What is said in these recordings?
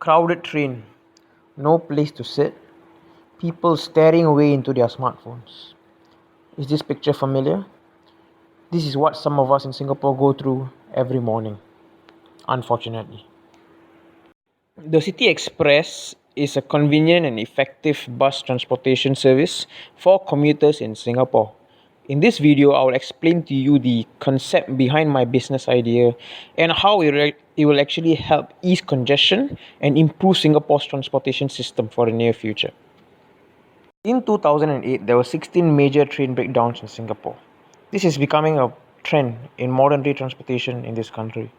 Crowded train, no place to sit, people staring away into their smartphones. Is this picture familiar? This is what some of us in Singapore go through every morning, unfortunately. The City Express is a convenient and effective bus transportation service for commuters in Singapore. In this video, I will explain to you the concept behind my business idea and how it will actually help ease congestion and improve Singapore's transportation system for the near future. In 2008, there were 16 major train breakdowns in Singapore. This is becoming a trend in modern day transportation in this country.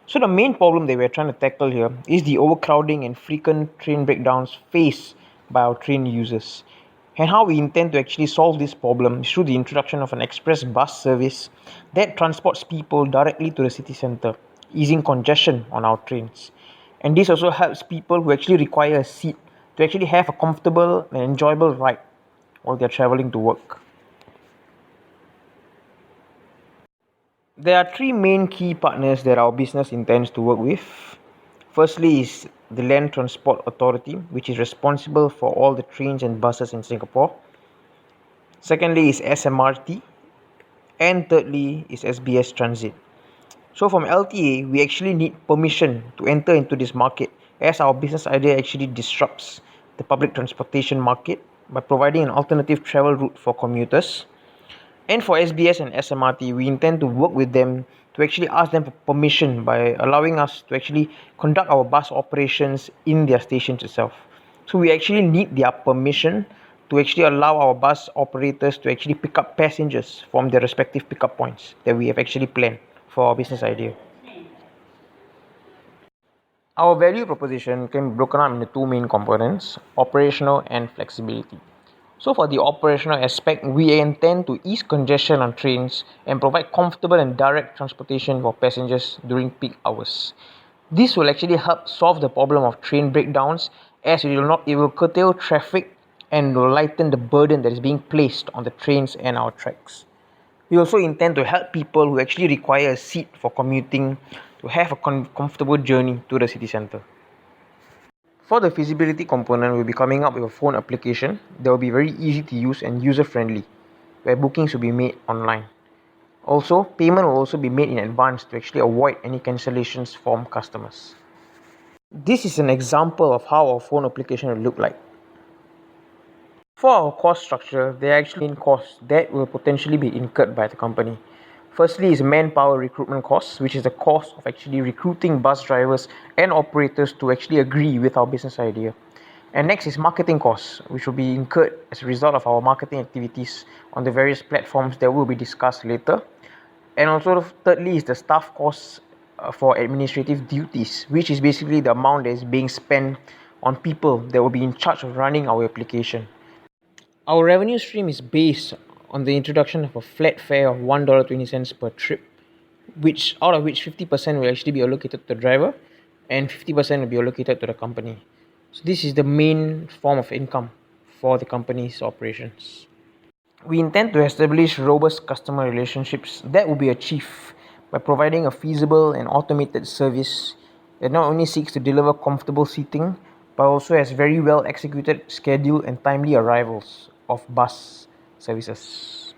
So the main problem that we're trying to tackle here is the overcrowding and frequent train breakdowns faced by our train users. And how we intend to actually solve this problem is through the introduction of an express bus service that transports people directly to the city centre, easing congestion on our trains. And this also helps people who actually require a seat to actually have a comfortable and enjoyable ride while they're travelling to work. There are three main key partners that our business intends to work with. Firstly is the Land Transport Authority, which is responsible for all the trains and buses in Singapore. Secondly is SMRT. And thirdly is SBS Transit. So from LTA, we actually need permission to enter into this market, as our business idea actually disrupts the public transportation market by providing an alternative travel route for commuters. And for SBS and SMRT, we intend to work with them to actually ask them for permission by allowing us to actually conduct our bus operations in their stations itself. So we actually need their permission to actually allow our bus operators to actually pick up passengers from their respective pickup points that we have actually planned for our business idea. Our value proposition can be broken up into two main components: operational and flexibility. So for the operational aspect, we intend to ease congestion on trains and provide comfortable and direct transportation for passengers during peak hours. This will actually help solve the problem of train breakdowns, as it will curtail traffic and will lighten the burden that is being placed on the trains and our tracks. We also intend to help people who actually require a seat for commuting to have a comfortable journey to the city centre. For the feasibility component, we'll be coming up with a phone application that will be very easy to use and user-friendly, where bookings will be made online. Also, payment will also be made in advance to actually avoid any cancellations from customers. This is an example of how our phone application will look like. For our cost structure, there are actually main costs that will potentially be incurred by the company. Firstly is manpower recruitment costs, which is the cost of actually recruiting bus drivers and operators to actually agree with our business idea. And next is marketing costs, which will be incurred as a result of our marketing activities on the various platforms that will be discussed later. And also thirdly is the staff costs for administrative duties, which is basically the amount that is being spent on people that will be in charge of running our application. Our revenue stream is based on the introduction of a flat fare of $1.20 per trip, out of which 50% will actually be allocated to the driver and 50% will be allocated to the company. So this is the main form of income for the company's operations. We intend to establish robust customer relationships that will be achieved by providing a feasible and automated service that not only seeks to deliver comfortable seating, but also has very well executed schedule and timely arrivals of bus services.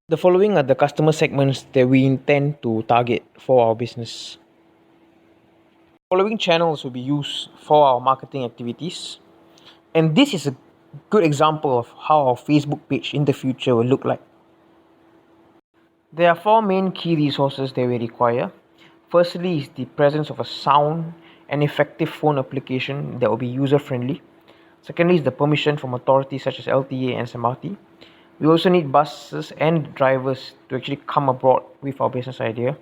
The following are the customer segments that we intend to target for our business. The following channels will be used for our marketing activities, and this is a good example of how our Facebook page in the future will look like. There are four main key resources that we require. Firstly is the presence of a sound and effective phone application that will be user friendly. Secondly is the permission from authorities such as LTA and SMRT. We also need buses and drivers to actually come aboard with our business idea.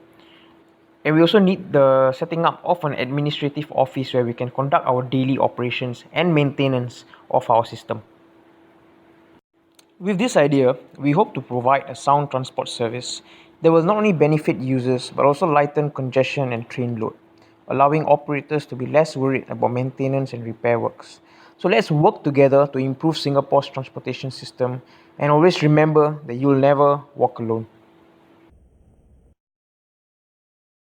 And we also need the setting up of an administrative office where we can conduct our daily operations and maintenance of our system. With this idea, we hope to provide a sound transport service that will not only benefit users but also lighten congestion and train load, allowing operators to be less worried about maintenance and repair works. So let's work together to improve Singapore's transportation system, and always remember that you'll never walk alone.